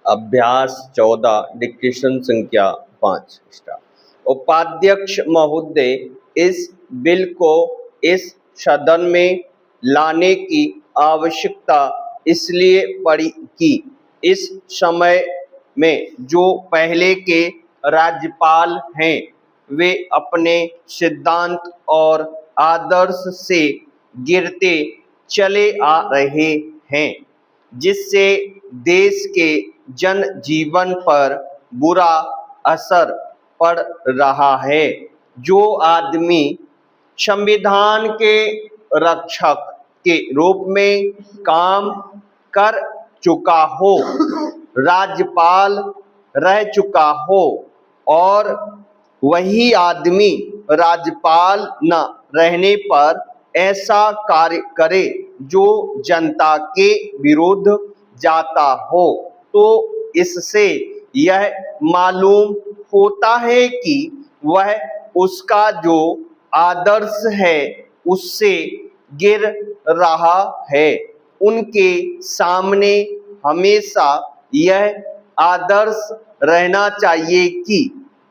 अभ्यास 14 डिक्टेशन संख्या 5 स्टार। उपाध्यक्ष महोदय, इस बिल को इस सदन में लाने की आवश्यकता इसलिए पड़ी कि इस समय में जो पहले के राज्यपाल हैं वे अपने सिद्धांत और आदर्श से गिरते चले आ रहे हैं, जिससे देश के जनजीवन पर बुरा असर पड़ रहा है। जो आदमी संविधान के रक्षक के रूप में काम कर चुका हो, राज्यपाल रह चुका हो, और वही आदमी राज्यपाल न रहने पर ऐसा कार्य करे जो जनता के विरुद्ध जाता हो, तो इससे यह मालूम होता है कि वह उसका जो आदर्श है उससे गिर रहा है। उनके सामने हमेशा यह आदर्श रहना चाहिए कि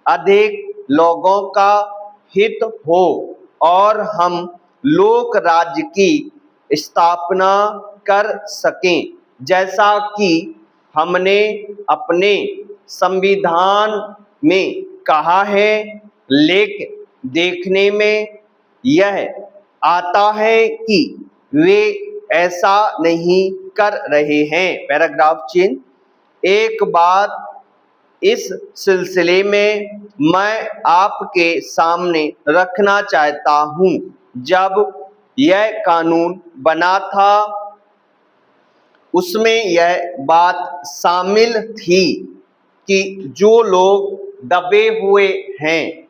अधिक लोगों का हित हो और हम लोक राज्य की स्थापना कर सकें, जैसा कि हमने अपने संविधान में कहा है। लेकिन देखने में यह आता है कि वे ऐसा नहीं कर रहे हैं। पैराग्राफ चिन्ह। एक बात इस सिलसिले में मैं आपके सामने रखना चाहता हूँ। जब यह कानून बना था उसमें यह बात शामिल थी कि जो लोग दबे हुए हैं,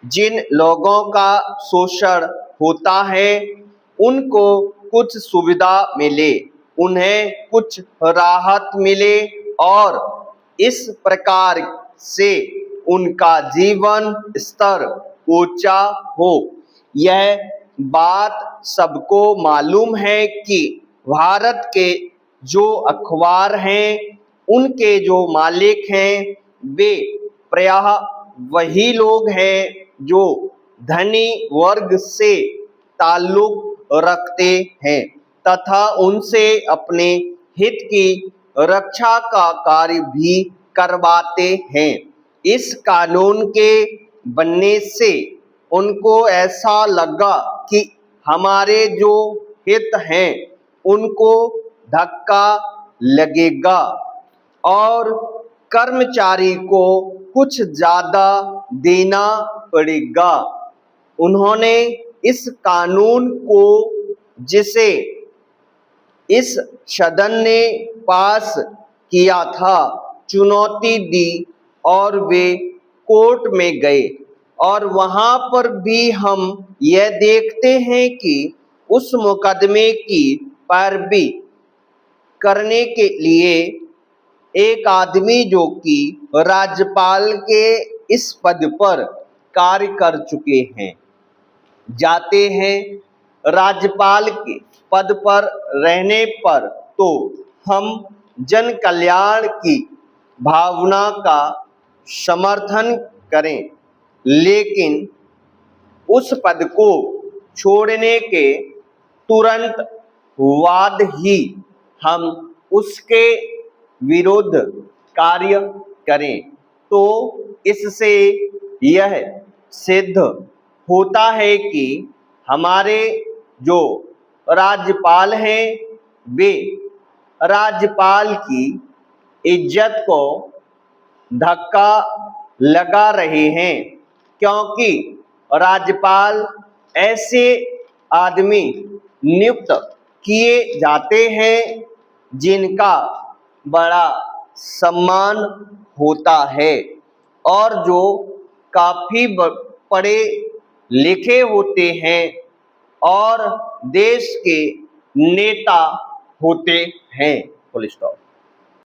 जिन लोगों का शोषण होता है, उनको कुछ सुविधा मिले, उन्हें कुछ राहत मिले और इस प्रकार से उनका जीवन स्तर ऊंचा हो। यह बात सबको मालूम है कि भारत के जो अखबार हैं उनके जो मालिक हैं वे प्रायः वही लोग हैं जो धनी वर्ग से ताल्लुक रखते हैं तथा उनसे अपने हित की रक्षा का कार्य भी करवाते हैं। इस कानून के बनने से उनको ऐसा लगा कि हमारे जो हित हैं उनको धक्का लगेगा और कर्मचारी को कुछ ज़्यादा देना पड़ेगा। उन्होंने इस कानून को, जिसे इस सदन ने पास किया था, चुनौती दी और वे कोर्ट में गए और वहाँ पर भी हम यह देखते हैं कि उस मुकदमे की पैरवी करने के लिए एक आदमी जो कि राज्यपाल के इस पद पर कार्य कर चुके हैं जाते हैं। राज्यपाल के पद पर रहने पर तो हम जन कल्याण की भावना का समर्थन करें, लेकिन उस पद को छोड़ने के तुरंत बाद ही हम उसके विरुद्ध कार्य करें, तो इससे यह सिद्ध होता है कि हमारे जो राज्यपाल हैं वे राज्यपाल की इज्जत को धक्का लगा रहे हैं, क्योंकि राज्यपाल ऐसे आदमी नियुक्त किए जाते हैं जिनका बड़ा सम्मान होता है और जो काफ़ी पढ़े लिखे होते हैं और देश के नेता होते हैं। Full stop.